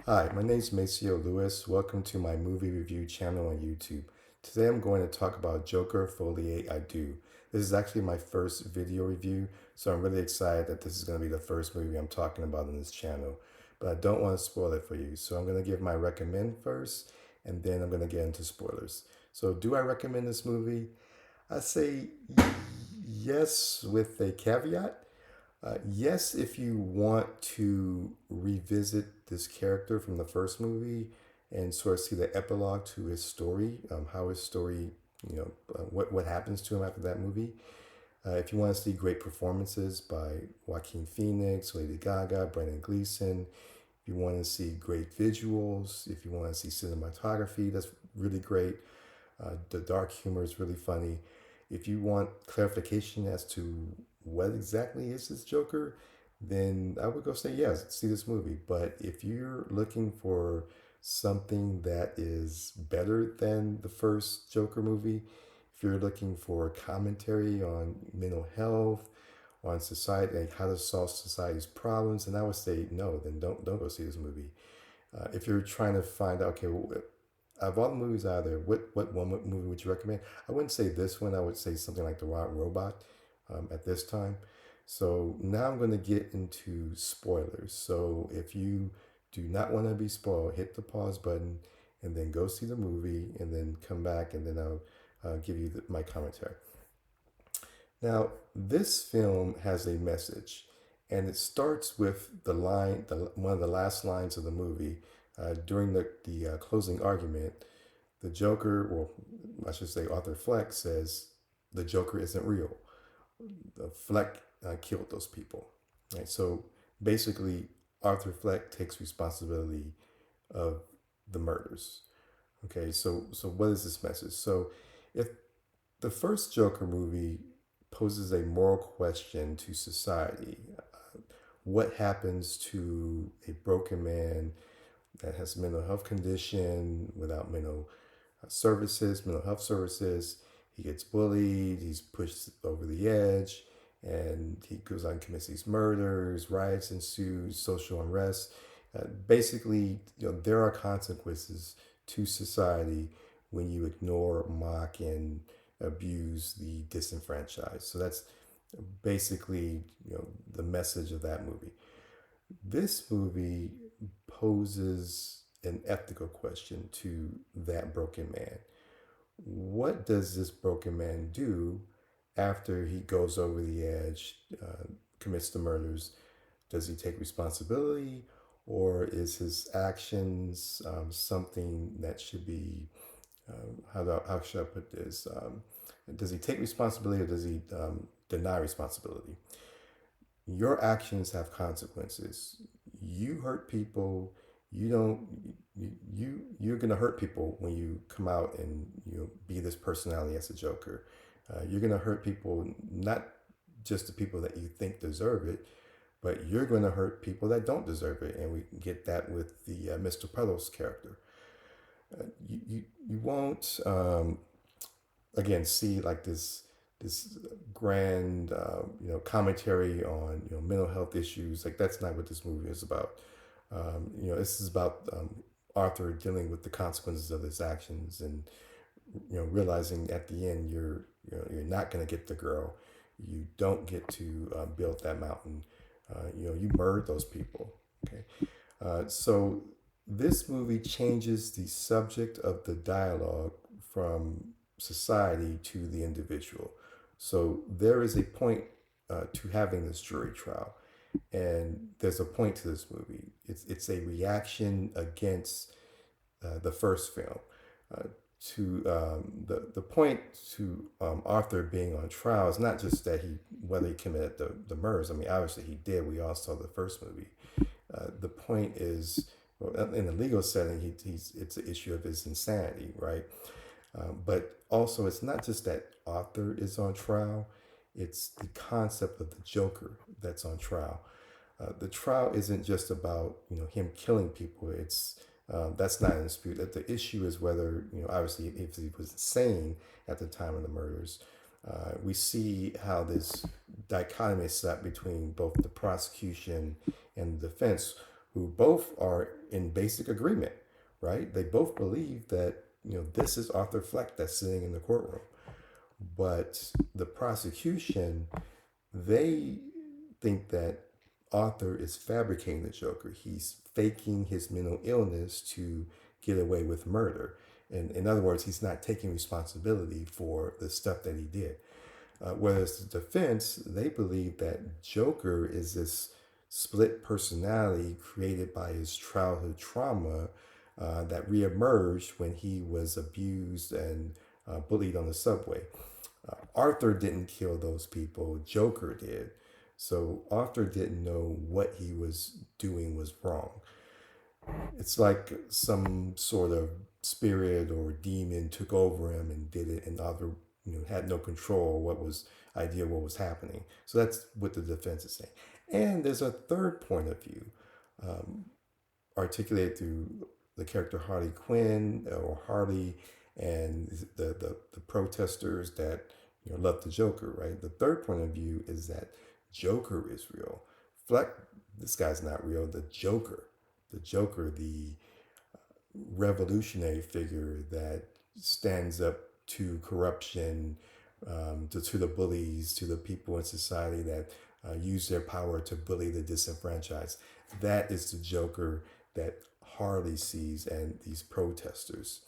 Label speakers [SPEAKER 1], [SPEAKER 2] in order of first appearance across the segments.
[SPEAKER 1] Hi, my name is Maceo Lewis. Welcome to my movie review channel on YouTube. Today I'm going to talk about Joker Folie I Do. This is actually my first video review, so I'm really excited that this is going to be the first movie I'm talking about on this channel. But I don't want to spoil it for you, so I'm going to give my recommend first, and then I'm going to get into spoilers. So do I recommend this movie? I say yes with a caveat. Yes, if you want to revisit this character from the first movie and sort of see the epilogue to his story, how his story, what happens to him after that movie. If you want to see great performances by Joaquin Phoenix, Lady Gaga, Brendan Gleeson, if you want to see great visuals, if you want to see cinematography, that's really great. The dark humor is really funny. If you want clarification as to what exactly is this Joker, then I would go say yes, see this movie. But if you're looking for something that is better than the first Joker movie, if you're looking for commentary on mental health, on society, like how to solve society's problems, then I would say no. Then don't go see this movie. If you're trying to find out, okay, well, out of all the movies out there, what one movie would you recommend? I wouldn't say this one. I would say something like The Robot at this time. So now I'm going to get into spoilers. So if you do not want to be spoiled, hit the pause button and then go see the movie and then come back and then I'll give you my commentary. Now, this film has a message, and it starts with one of the last lines of the movie. During the closing argument, the Joker, or I should say Arthur Fleck, says the Joker isn't real. The Fleck killed those people. Right? So basically, Arthur Fleck takes responsibility of the murders. Okay, so what is this message? So if the first Joker movie poses a moral question to society. What happens to a broken man that has a mental health condition without mental health services? He gets bullied, he's pushed over the edge, and he goes on and commits these murders, riots ensue, social unrest. Basically, there are consequences to society when you ignore, mock, and abuse the disenfranchised. So that's basically the message of that movie. This movie poses an ethical question to that broken man. What does this broken man do after he goes over the edge, commits the murders? Does he take responsibility, or is his actions something that should be how should I put this? Does he take responsibility or does he deny responsibility? Your actions have consequences. You hurt people. You don't. You're gonna hurt people when you come out and be this personality as a Joker. You're gonna hurt people, not just the people that you think deserve it, but you're gonna hurt people that don't deserve it, and we get that with the Mr. Puddles character. You won't again see like this grand commentary on mental health issues. Like that's not what this movie is about. This is about Arthur dealing with the consequences of his actions, and realizing at the end you're not going to get the girl. You don't get to build that mountain. You murdered those people. Okay, so this movie changes the subject of the dialogue from society to the individual. So there is a point to having this jury trial, and there's a point to this movie. It's a reaction against the first film. Uh, to the point to Arthur being on trial is not just that he whether he committed the murders. I mean, obviously he did. We all saw the first movie. The point is, well, in the legal setting, it's an issue of his insanity, right? But also, it's not just that Arthur is on trial; it's the concept of the Joker that's on trial. The trial isn't just about him killing people. It's that's not in dispute. That the issue is whether obviously if he was insane at the time of the murders. We see how this dichotomy is set between both the prosecution and the defense, who both are in basic agreement, right? They both believe that, this is Arthur Fleck that's sitting in the courtroom. But the prosecution, they think that Arthur is fabricating the Joker. He's faking his mental illness to get away with murder. And in other words, he's not taking responsibility for the stuff that he did. Whereas the defense, they believe that Joker is this split personality created by his childhood trauma that reemerged when he was abused and bullied on the subway. Arthur didn't kill those people, Joker did. So Arthur didn't know what he was doing was wrong. It's like some sort of spirit or demon took over him and did it, and Arthur, had no control what was happening. So that's what the defense is saying. And there's a third point of view, um, articulated through the character Harley Quinn or Harley and the protesters that love the Joker, right? The third point of view is that Joker is real. Fleck, this guy's not real. The Joker, the revolutionary figure that stands up to corruption, to the bullies, to the people in society that use their power to bully the disenfranchised. That is the Joker that Harley sees and these protesters.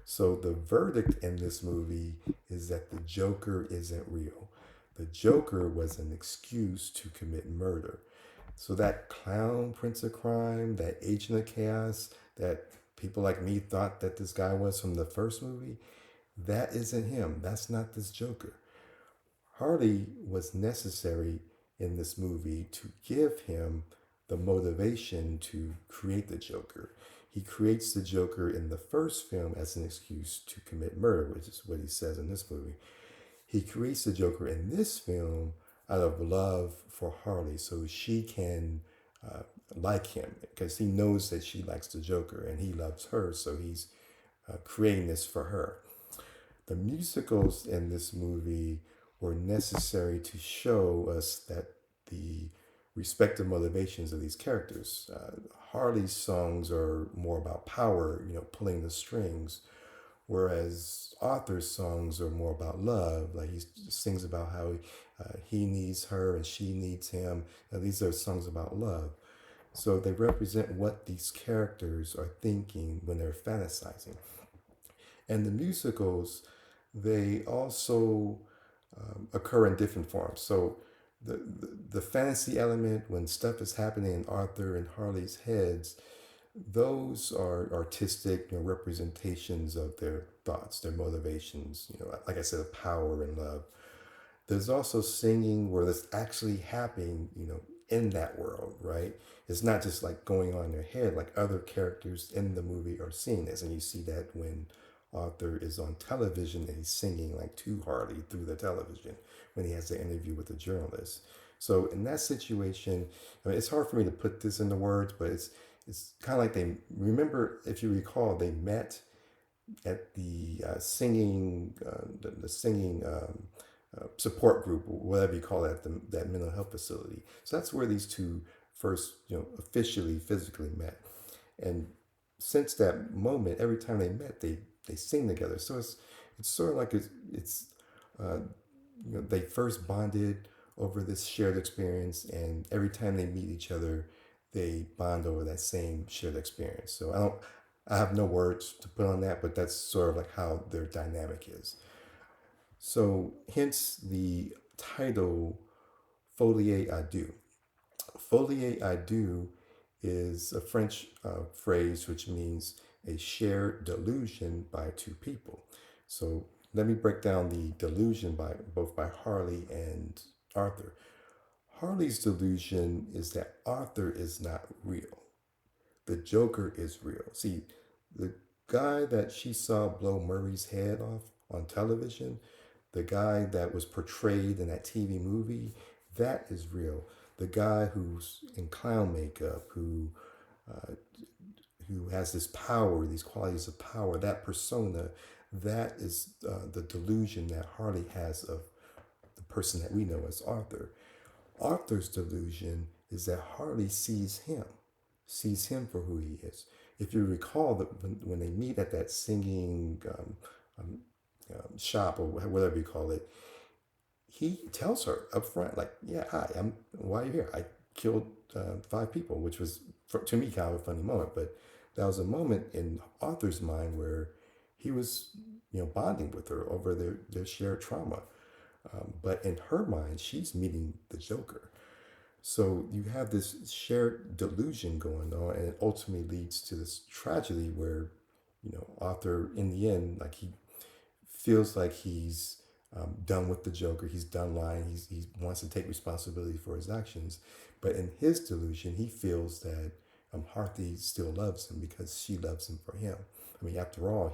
[SPEAKER 1] So the verdict in this movie is that the Joker isn't real. The Joker was an excuse to commit murder. So that clown prince of crime, that agent of chaos, that people like me thought that this guy was from the first movie, that isn't him. That's not this Joker. Harley was necessary in this movie to give him the motivation to create the Joker. He creates the Joker in the first film as an excuse to commit murder, which is what he says in this movie. He creates the Joker in this film out of love for Harley so she can like him because he knows that she likes the Joker and he loves her, so he's creating this for her. The musicals in this movie were necessary to show us that the respective motivations of these characters. Harley's songs are more about power, pulling the strings, whereas Arthur's songs are more about love. Like he sings about how he needs her and she needs him. Now, these are songs about love. So they represent what these characters are thinking when they're fantasizing. And the musicals, they also occur in different forms. So the fantasy element, when stuff is happening in Arthur and Harley's heads, those are artistic representations of their thoughts, their motivations, like I said, of power and love. There's also singing where it's actually happening, in that world, right? It's not just like going on in their head, like other characters in the movie are seeing this. And you see that when Arthur is on television and he's singing like to Harley through the television when he has the interview with the journalist. So in that situation, it's hard for me to put this into words, but it's kind of like they remember, if you recall, they met at the the singing support group, or whatever you call it, that mental health facility. So that's where these two first, officially physically met. And since that moment, every time they met, they sing together. So it's sort of like it's uh, they first bonded over this shared experience, and every time they meet each other, they bond over that same shared experience. So I have no words to put on that, but that's sort of like how their dynamic is. So hence the title Folie à Deux. Folie à Deux is a French phrase which means a shared delusion by two people. So let me break down the delusion by both by Harley and Arthur. Harley's delusion is that Arthur is not real. The Joker is real. See, the guy that she saw blow Murray's head off on television, the guy that was portrayed in that TV movie, that is real. The guy who's in clown makeup, uh, who has this power, these qualities of power, that persona, that is the delusion that Harley has of the person that we know as Arthur. Arthur's delusion is that Harley sees him, sees him for who he is. If you recall that when they meet at that singing um, shop or whatever you call it, he tells her up front, like, "Yeah, hi, why are you here? I killed five people," which was to me kind of a funny moment. But that was a moment in Arthur's mind where he was, bonding with her over their shared trauma. But in her mind, she's meeting the Joker. So you have this shared delusion going on, and it ultimately leads to this tragedy where, Arthur, in the end, like he feels like he's done with the Joker. He's done lying. He wants to take responsibility for his actions. But in his delusion, he feels that Harthi still loves him because she loves him for him. I mean, after all,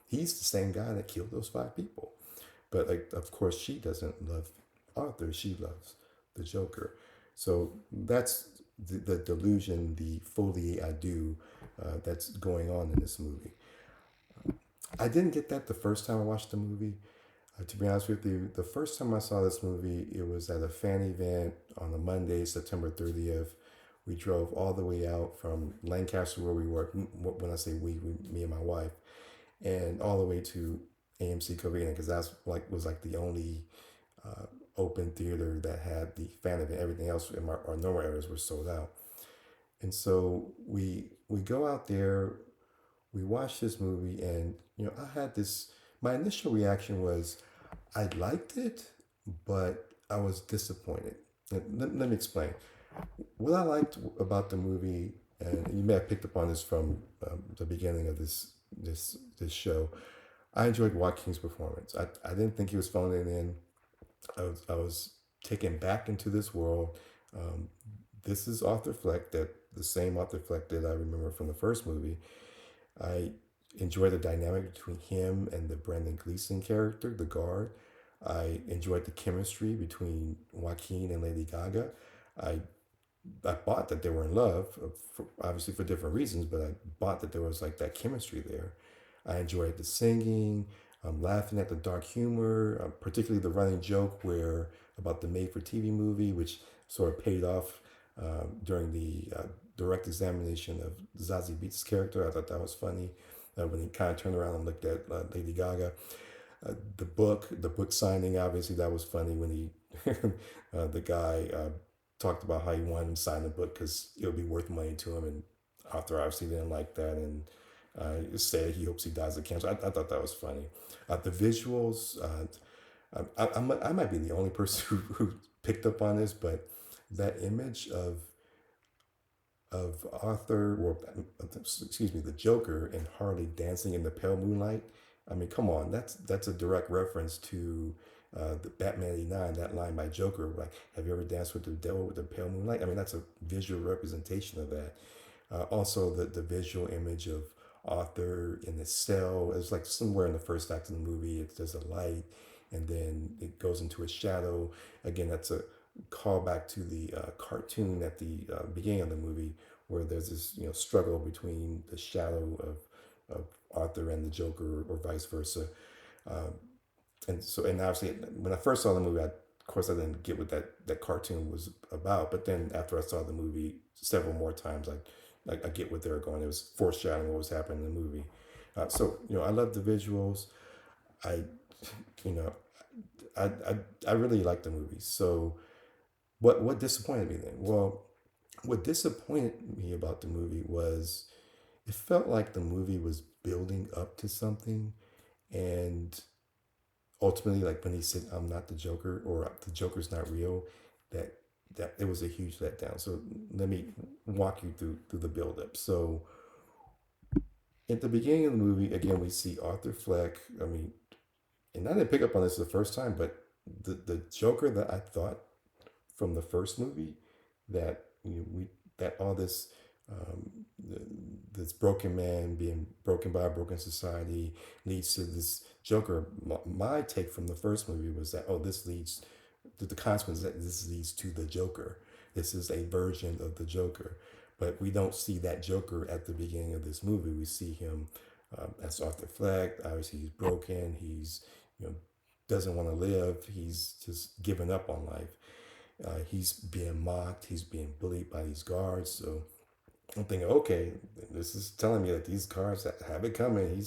[SPEAKER 1] he's the same guy that killed those five people. But like, of course, she doesn't love Arthur. She loves the Joker. So that's the delusion, the folie à deux that's going on in this movie. I didn't get that the first time I watched the movie. To be honest with you, the first time I saw this movie, it was at a fan event on a Monday, September 30th. We drove all the way out from Lancaster, where we work. When I say we, me and my wife, and all the way to AMC Covina, because that's like was like the only open theater that had the fan event. Everything else in our normal areas were sold out. And so we go out there, we watch this movie, and I had this. My initial reaction was, I liked it, but I was disappointed. Let me explain. What I liked about the movie, and you may have picked up on this from the beginning of this show, I enjoyed Joaquin's performance. I didn't think he was phoning it in. I was taken back into this world. Um, this is Arthur Fleck, that the same Arthur Fleck that I remember from the first movie. I enjoyed the dynamic between him and the Brendan Gleeson character, the guard. I enjoyed the chemistry between Joaquin and Lady Gaga. I I bought that they were in love, obviously for different reasons, but I bought that there was like that chemistry there. I enjoyed the singing, laughing at the dark humor, particularly the running joke where about the made-for-TV movie, which sort of paid off during the direct examination of Zazie Beetz' character. I thought that was funny when he kind of turned around and looked at Lady Gaga. The book signing, obviously that was funny when he, the guy talked about how he wanted him to sign the book because it would be worth money to him, and Arthur obviously didn't like that, and said he hopes he dies of cancer. I thought that was funny. The visuals, I might be the only person who picked up on this, but that image of Arthur, or excuse me, the Joker and Harley dancing in the pale moonlight. I mean, come on, that's a direct reference to the Batman '89. That line by Joker, like, "Have you ever danced with the devil with the pale moonlight?" I mean, that's a visual representation of that. Also, the visual image of Arthur in the cell is like somewhere in the first act of the movie. There's a light, and then it goes into a shadow. Again, that's a callback to the cartoon at the beginning of the movie, where there's this struggle between the shadow of Arthur and the Joker, or vice versa. Um, and obviously, when I first saw the movie, of course I didn't get what that cartoon was about. But then after I saw the movie several more times, I get what they were going. It was foreshadowing what was happening in the movie. So I love the visuals. I you know I I, I really like the movie. So what disappointed me then? Well, what disappointed me about the movie was it felt like the movie was building up to something, and ultimately, like when he said, "I'm not the Joker," or "The Joker's not real," that it was a huge letdown. So let me walk you through the build up. So at the beginning of the movie, again, we see Arthur Fleck. I mean, and I didn't pick up on this the first time, but the Joker that I thought from the first movie, that we that all this this broken man being broken by a broken society leads to this Joker. My take from the first movie was that, oh, this leads to the consequence, that this leads to the Joker. This is a version of the Joker, but we don't see that Joker at the beginning of this movie. We see him as Arthur Fleck. Obviously, he's broken. He's doesn't want to live. He's just given up on life. He's being mocked. He's being bullied by these guards. So I'm thinking, okay, this is telling me that these cards have it coming.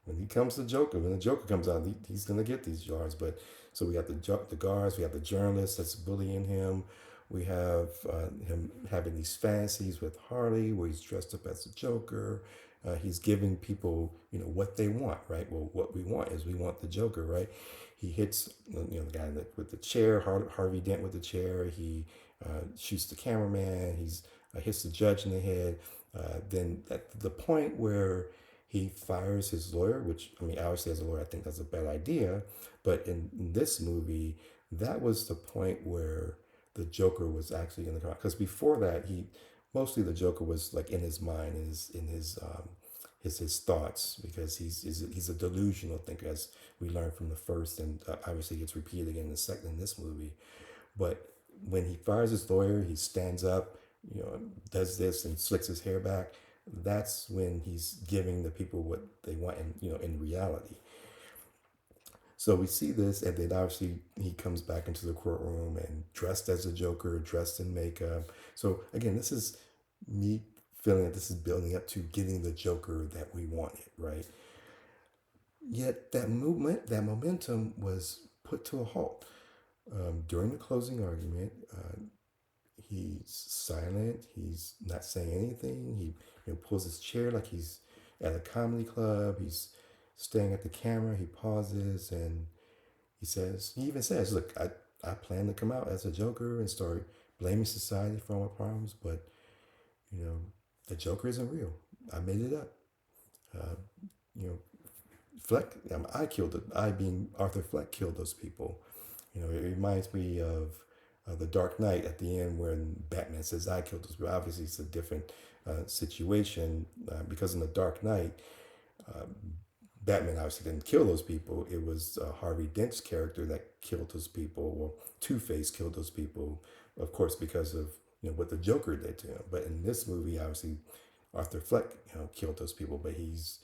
[SPEAKER 1] When he comes to Joker, when the Joker comes out, he's gonna get these jars. But so we got the guards, we have the journalist that's bullying him. We have him having these fantasies with Harley, where he's dressed up as the Joker. He's giving people, what they want, right? Well, what we want is we want the Joker, right? He hits, the guy with the chair, Harvey Dent with the chair. He shoots the cameraman. He's hits the judge in the head. Then at the point where he fires his lawyer, which, I mean, obviously as a lawyer, I think that's a bad idea. But in this movie, that was the point where the Joker was actually going to come out. Because before that, mostly the Joker was like in his mind, his thoughts, because he's a delusional thinker, as we learned from the first, and obviously gets repeated again in the second in this movie. But when he fires his lawyer, he stands up, does this and slicks his hair back. That's when he's giving the people what they want, in reality. So we see this, and then obviously he comes back into the courtroom and dressed as a Joker, dressed in makeup. So again, this is me feeling that this is building up to getting the Joker that we wanted, right? Yet that momentum was put to a halt during the closing argument. He's silent. He's not saying anything. He pulls his chair like he's at a comedy club. He's staring at the camera. He pauses and he even says, "Look, I plan to come out as a Joker and start blaming society for all my problems, but you know, the Joker isn't real. I made it up. Uh, you know, Fleck, I killed it. I being Arthur Fleck killed those people. It reminds me of the Dark Knight at the end when Batman says, "I killed those people." Obviously, it's a different situation because in the Dark Knight, uh, Batman obviously didn't kill those people. It was Harvey Dent's character that killed those people. Well, Two Face killed those people, of course, because of what the Joker did to him. But in this movie, obviously, Arthur Fleck killed those people, but he's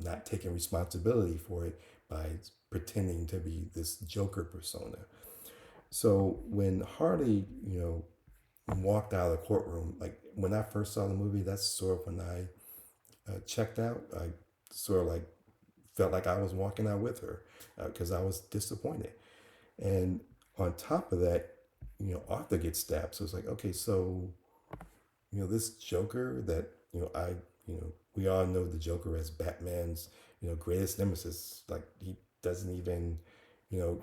[SPEAKER 1] not taking responsibility for it by pretending to be this Joker persona. So when Harley, walked out of the courtroom, like when I first saw the movie, that's sort of when I checked out. I sort of like felt like I was walking out with her because I was disappointed. And on top of that, Arthur gets stabbed. So it's like, okay, so this Joker that we all know the Joker as Batman's greatest nemesis. Like he doesn't even you know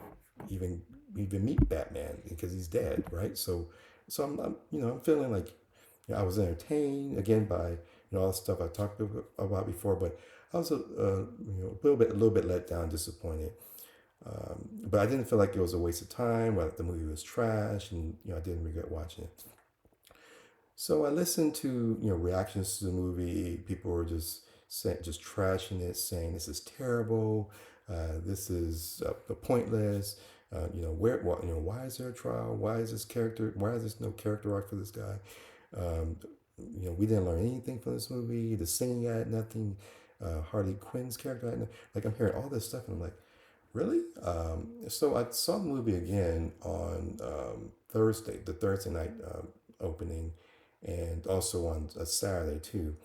[SPEAKER 1] even meet Batman because he's dead, right? So I'm feeling like I was entertained again by all the stuff I talked about before, but I was a little bit let down, disappointed. But I didn't feel like it was a waste of time, or that the movie was trash, and I didn't regret watching it. So I listened to reactions to the movie. People were just trashing it, saying this is terrible, this is pointless. Why is there a trial? Why is this character? Why is there no character arc for this guy? Um, we didn't learn anything from this movie. The singing had nothing. Harley Quinn's character had like I'm hearing all this stuff, and I'm like, really? So I saw the movie again on Thursday, the Thursday night opening, and also on a Saturday too.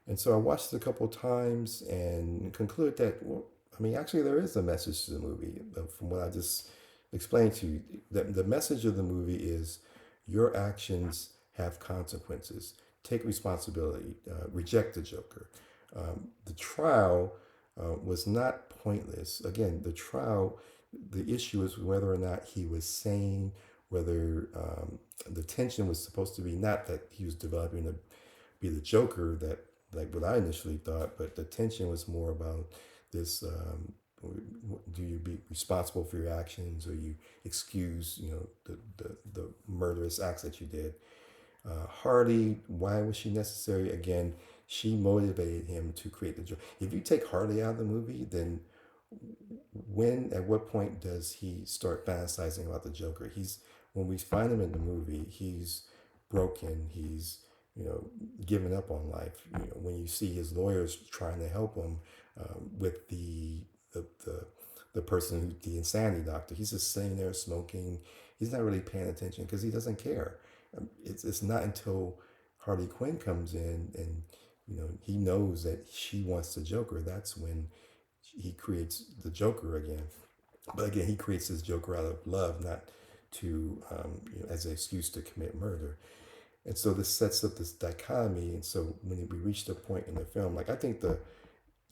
[SPEAKER 1] And so I watched it a couple of times and concluded that, well, I mean, actually, there is a message to the movie from what I just explained to you. The message of the movie is your actions have consequences. Take responsibility. Reject the Joker. The trial was not pointless. Again, the issue is whether or not he was sane, whether the tension was supposed to be not that he was developing to be the Joker, that like what I initially thought, but the tension was more about this. Do you be responsible for your actions, or you excuse the murderous acts that you did? Harley, why was she necessary? Again, she motivated him to create the Joker. If you take Harley out of the movie, then at what point does he start fantasizing about the Joker? When we find him in the movie, he's broken. He's given up on life. When you see his lawyers trying to help him with the the the person the insanity doctor, he's just sitting there smoking. He's not really paying attention because he doesn't care. It's not until Harley Quinn comes in and he knows that she wants the Joker, that's when he creates the Joker again. But again, he creates this Joker out of love, not to as an excuse to commit murder. And so this sets up this dichotomy. And so when we reach the point in the film, like I think the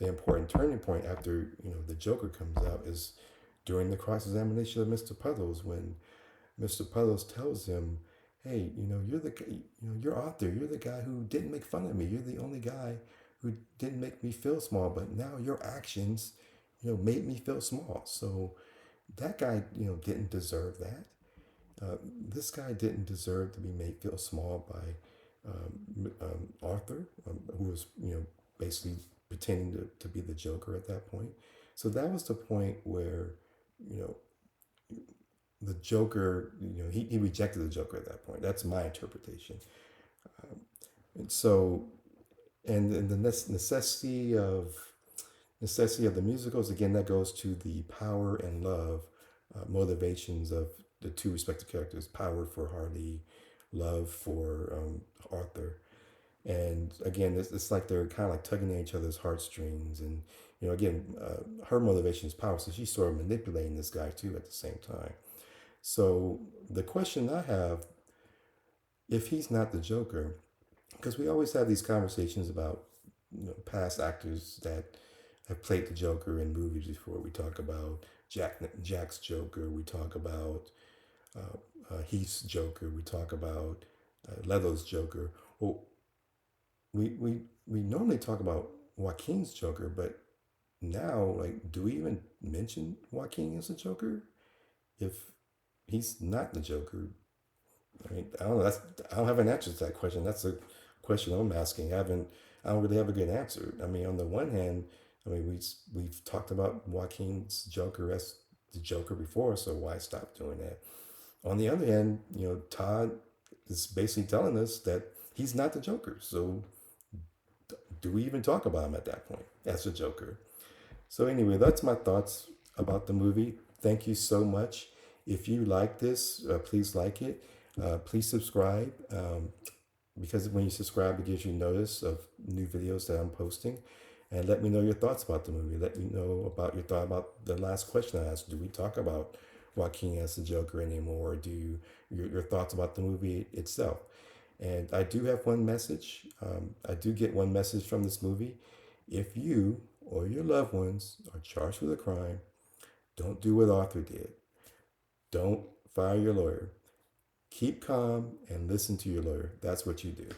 [SPEAKER 1] important turning point after the Joker comes out is during the cross examination of Mr. Puddles, when Mr. Puddles tells him, "Hey, you're you're Arthur. You're the guy who didn't make fun of me. You're the only guy who didn't make me feel small. But now your actions, made me feel small. So that guy, didn't deserve that. This guy didn't deserve to be made feel small by Arthur, who was, basically pretending to be the Joker at that point. So that was the point where, you know, the Joker, he rejected the Joker at that point. That's my interpretation. And so, and the necessity of the musicals, again, that goes to the power and love motivations of the two respective characters. Power for Harley, love for Arthur. And again, it's like they're kind of like tugging at each other's heartstrings. And again, her motivation is power, so she's sort of manipulating this guy too at the same time. So the question I have, if he's not the Joker, because we always have these conversations about past actors that have played the Joker in movies before. We talk about Jack's Joker. We talk about Heath's Joker. We talk about Leto's Joker. Well, we normally talk about Joaquin's Joker, but now, like, do we even mention Joaquin as a Joker if he's not the Joker? I mean, I don't know. I don't have an answer to that question. That's a question I'm asking. I don't really have a good answer. I mean, on the one hand, I mean, we've talked about Joaquin's Joker as the Joker before, so why stop doing that? On the other hand, Todd is basically telling us that he's not the Joker. So do we even talk about him at that point as a Joker? So anyway, that's my thoughts about the movie. Thank you so much. If you like this, please like it. Please subscribe, because when you subscribe, it gives you notice of new videos that I'm posting. And let me know your thoughts about the movie. Let me know about your thought about the last question I asked. Do we talk about Joaquin as the Joker anymore? Or do your thoughts about the movie itself? And I do have one message. I do get one message from this movie. If you or your loved ones are charged with a crime, don't do what Arthur did. Don't fire your lawyer. Keep calm and listen to your lawyer. That's what you do.